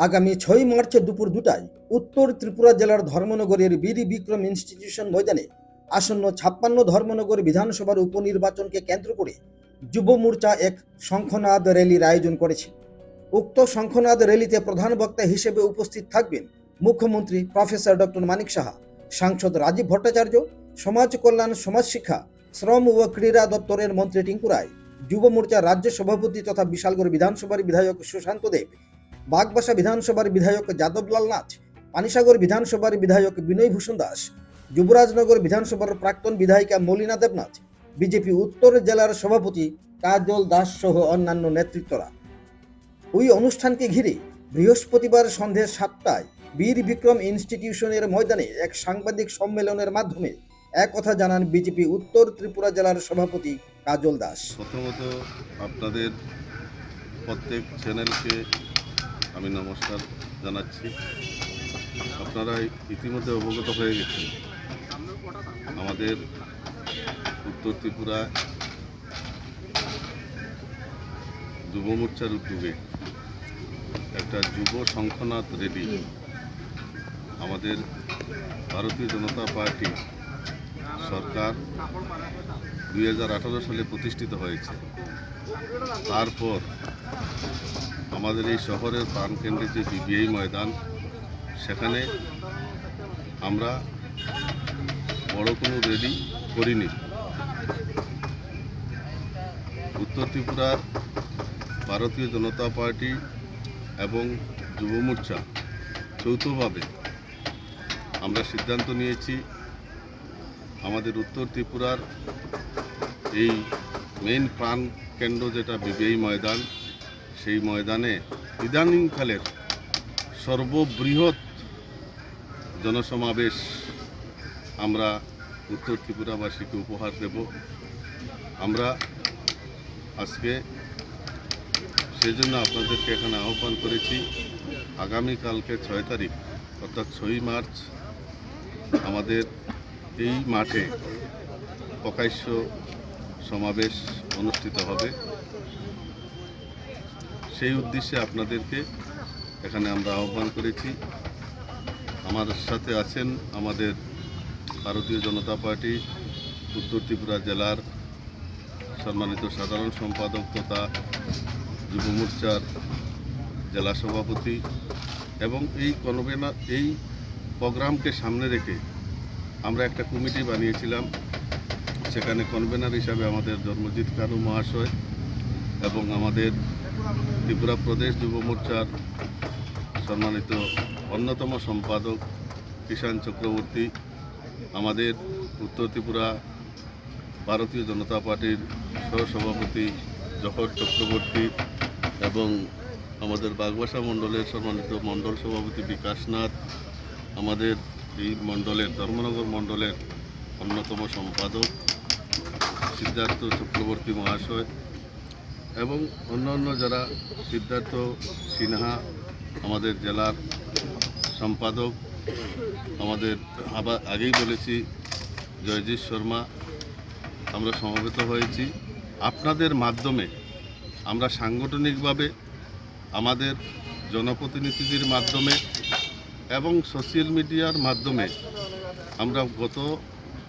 আগামী 6 মার্চ দুপুর 2টায় উত্তর ত্রিপুরা জেলার ধর্মনগরের বীর বিক্রম ইনস্টিটিউশন ময়দানে আসন্ন 56 ধর্মনগর বিধানসভার উপনির্বাচনকে কেন্দ্র করে যুব মোর্চা এক শঙ্খনাদ র্যালির আয়োজন করেছে। উক্ত শঙ্খনাদ র্যালিতে প্রধান বক্তা হিসেবে উপস্থিত থাকবেন মুখ্যমন্ত্রী প্রফেসর ডক্টর মানিক সাহা, সাংসদ রাজীব ভট্টাচার্য, সমাজ কল্যাণ, সমাজ শিক্ষা, শ্রম ও ক্রীড়া দপ্তরের মন্ত্রী টিঙ্কু রায়, যুব মোর্চার রাজ্য সভাপতি তথা বিশালগড় বিধানসভার বিধায়ক সুশান্ত দেব, বাগবাসা বিধানসভার বিধায়ক যাদবলাল নাথ, পানিসাগর বিধানসভার বিধায়ক বিনয় ভূষণ দাস, যুবরাজনগর বিধানসভার প্রাক্তন বিধায়িকা মলিনা দেবনাথ, বিজেপি উত্তর জেলার সভাপতি কাজল দাস সহ অন্যান্য নেতৃত্বরা। ওই অনুষ্ঠানকে ঘিরে বৃহস্পতিবার সন্ধ্যে 7টায় বীর বিক্রম ইনস্টিটিউশনের ময়দানে এক সাংবাদিক সম্মেলনের মাধ্যমে একথা জানান বিজেপি উত্তর ত্রিপুরা জেলার সভাপতি কাজল দাস। প্রথমত আপনাদের প্রত্যেক চ্যানেলকে আমি নমস্কার জানাচ্ছি। আপনারা ইতিমধ্যে অবগত হয়ে গেছেন আমাদের উত্তর ত্রিপুরা যুব মোর্চার উদ্যোগে একটা যুব শঙ্খনাদ র্যালি আমাদের ভারতীয় জনতা পার্টি সরকার 2018 সালে প্রতিষ্ঠিত হয়েছে। তারপর আমাদের এই শহরের প্রাণকেন্দ্রে যে বিবিআই ময়দান, সেখানে আমরা বড় কোনো র্যালি করিনি। উত্তর ত্রিপুরার ভারতীয় জনতা পার্টি এবং যুব মোর্চা যৌথভাবে আমরা সিদ্ধান্ত নিয়েছি আমাদের উত্তর ত্রিপুরার এই মেইন প্রাণ কেন্দ্র যেটা বিবিআই ময়দান, সেই ময়দানে ইদানিংকালের সর্ববৃহৎ জনসমাবেশ আমরা উত্তর ত্রিপুরাবাসীকে উপহার দেব। আমরা আজকে সেজন্য আপনাদেরকে এখানে আহ্বান করেছি। আগামীকালকে 6 তারিখ অর্থাৎ 6 মার্চ আমাদের এই মাঠে প্রকাশ্য সমাবেশ অনুষ্ঠিত হবে। সেই উদ্দেশ্যে আপনাদেরকে এখানে আমরা আহ্বান করেছি। আমার সাথে আছেন আমাদের ভারতীয় জনতা পার্টি উত্তর ত্রিপুরা জেলার সম্মানিত সাধারণ সম্পাদক তথা যুব মোর্চার জেলা সভাপতি, এবং এই প্রোগ্রামকে সামনে রেখে আমরা একটা কমিটি বানিয়েছিলাম। সেখানে কনভেনার হিসাবে আমাদের জন্মজিৎ কানু মহাশয় এবং আমাদের ত্রিপুরা প্রদেশ যুব মোর্চার সম্মানিত অন্যতম সম্পাদক কিষাণ চক্রবর্তী, আমাদের উত্তর ত্রিপুরা ভারতীয় জনতা পার্টির সহসভাপতি জহর চক্রবর্তী এবং আমাদের বাগবাসা মণ্ডলের সম্মানিত মণ্ডল সভাপতি বিকাশ নাথ, আমাদের এই মণ্ডলের ধর্মনগর মণ্ডলের অন্যতম সম্পাদক সিদ্ধার্থ চক্রবর্তী মহাশয় এবং অন্যান্য যারা, সিদ্ধার্থ সিনহা আমাদের জেলার সম্পাদক, আমাদের আবার আগেই বলেছি জয়জিৎ শর্মা, আমরা সমবেত হয়েছি। আপনাদের মাধ্যমে আমরা সাংগঠনিকভাবে আমাদের জনপ্রতিনিধিদের মাধ্যমে এবং সোশ্যাল মিডিয়ার মাধ্যমে আমরা গত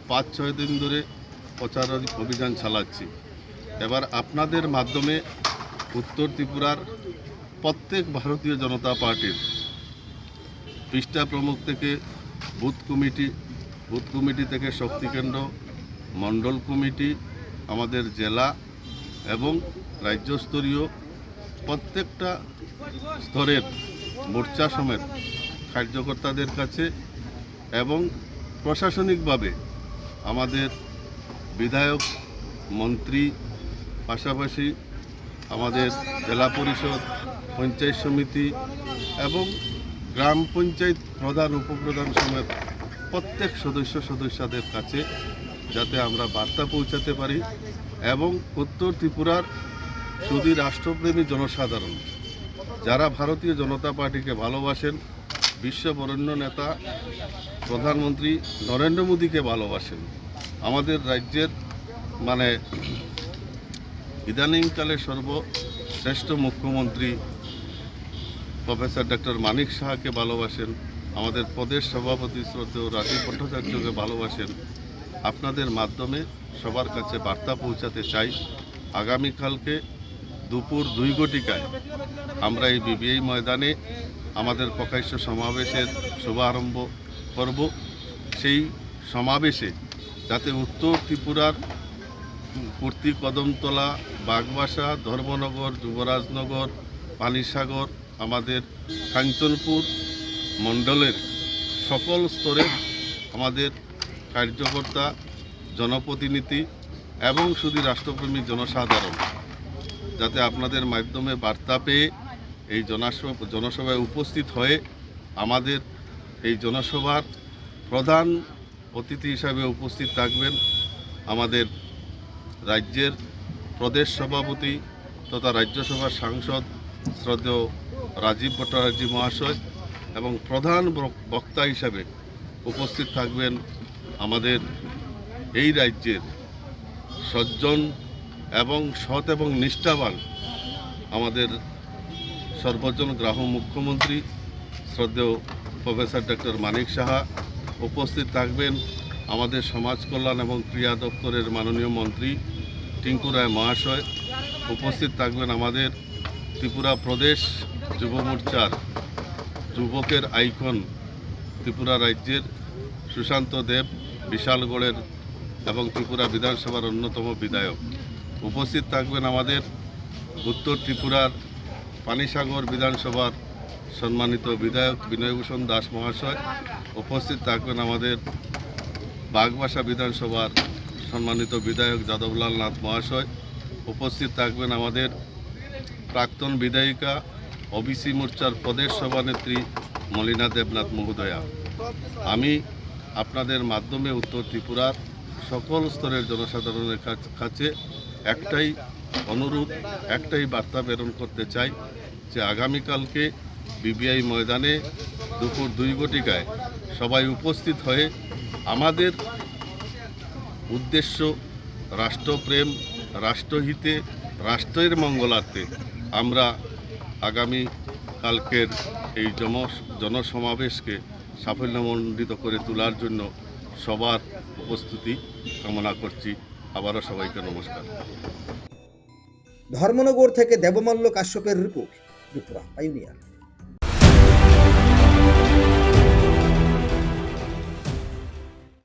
5-6 দিন ধরে প্রচার অভিযান চালাচ্ছি। এবার আপনাদের মাধ্যমে উত্তর ত্রিপুরার প্রত্যেক ভারতীয় জনতা পার্টির পৃষ্ঠা প্রমুখ থেকে বুথ কমিটি থেকে শক্তিকেন্দ্র, মণ্ডল কমিটি, আমাদের জেলা এবং রাজ্যস্তরীয় প্রত্যেকটা স্তরের মোর্চা সমেত কার্যকর্তাদের কাছে এবং প্রশাসনিকভাবে আমাদের বিধায়ক, মন্ত্রী, পাশাপাশি আমাদের জেলা পরিষদ, পঞ্চায়েত সমিতি এবং গ্রাম পঞ্চায়েত প্রধান, উপপ্রধান সমেত প্রত্যেক সদস্যদের কাছে যাতে আমরা বার্তা পৌঁছাতে পারি এবং উত্তর ত্রিপুরার শুধু রাষ্ট্রপ্রেমী জনসাধারণ যারা ভারতীয় জনতা পার্টিকে ভালোবাসেন, বিশ্ববরেণ্য নেতা প্রধানমন্ত্রী নরেন্দ্র মোদীকে ভালোবাসেন, আমাদের রাজ্যের ইদানিংকালে সর্বশ্রেষ্ঠ মুখ্যমন্ত্রী প্রফেসর ডক্টর মানিক সাহাকে ভালোবাসেন, আমাদের প্রদেশ সভাপতি শ্রদ্ধেয় রাজীব ভট্টাচার্যকে ভালোবাসেন। আপনাদের মাধ্যমে সবার কাছে বার্তা পৌঁছাতে চাই, আগামীকালকে দুপুর 2 ঘটিকায় আমরা এই বিবিআই ময়দানে আমাদের প্রকাশ্য সমাবেশের শুভারম্ভ করব। সেই সমাবেশে যাতে উত্তর ত্রিপুরার পূর্তি কদমতলা, বাগবাসা, ধর্মনগর, যুবরাজনগর, পানিসাগর, আমাদের কাঞ্চনপুর মণ্ডলের সকল স্তরের আমাদের কার্যকর্তা, জনপ্রতিনিধি এবং শুধু রাষ্ট্রপ্রেমী জনসাধারণ যাতে আপনাদের মাধ্যমে বার্তা পেয়ে এই জনসভায় উপস্থিত হয়ে আমাদের এই জনসভার প্রধান অতিথি হিসাবে উপস্থিত থাকবেন আমাদের রাজ্যের প্রদেশ সভাপতি তথা রাজ্যসভার সাংসদ শ্রদ্ধেয় রাজীব ভট্টাচার্য মহাশয়, এবং প্রধান বক্তা হিসাবে উপস্থিত থাকবেন আমাদের এই রাজ্যের সজ্জন এবং সৎ এবং নিষ্ঠাবান আমাদের সর্বজন গ্রাহ্য মুখ্যমন্ত্রী শ্রদ্ধেয় প্রফেসর ডক্টর মানিক সাহা। উপস্থিত থাকবেন আমাদের সমাজ কল্যাণ এবং ক্রীড়া দপ্তরের মাননীয় মন্ত্রী টিঙ্কু রায় মহাশয়। উপস্থিত থাকবেন আমাদের ত্রিপুরা প্রদেশ যুব মোর্চার যুবকের আইকন ত্রিপুরা রাজ্যের সুশান্ত দেব, বিশালগড়ের এবং ত্রিপুরা বিধানসভার অন্যতম বিধায়ক। উপস্থিত থাকবেন আমাদের উত্তর ত্রিপুরার পানিসাগর বিধানসভার সম্মানিত বিধায়ক বিনয়ভূষণ দাস মহাশয়। উপস্থিত থাকবেন আমাদের বাগবাসা বিধানসভার সম্মানিত বিধায়ক যাদবলাল নাথ মহাশয়। উপস্থিত থাকবেন আমাদের প্রাক্তন বিধায়িকা ওবিসি মোর্চার প্রদেশ সভানেত্রী মলিনা দেবনাথ মহোদয়া। আমি আপনাদের মাধ্যমে উত্তর ত্রিপুরার সকল স্তরের জনসাধারণের কাছে একটাই অনুরোধ, একটাই বার্তা প্রেরণ করতে চাই যে আগামীকালকে বিবিআই ময়দানে দুপুর 2 ঘটিকায় সবাই উপস্থিত হয়ে আমাদের উদ্দেশ্য রাষ্ট্রপ্রেম, রাষ্ট্রহিতে, রাষ্ট্রের মঙ্গলার্থে আমরা আগামী কালকের এই জনসমাবেশকে সাফল্যমণ্ডিত করে তোলার জন্য সবার উপস্থিতি কামনা করছি। আবারও সবাইকে নমস্কার। ধর্মনগর থেকে দেবমাল্য কাশ্যপের রিপোর্ট, ত্রিপুরা পাইওনিয়ার।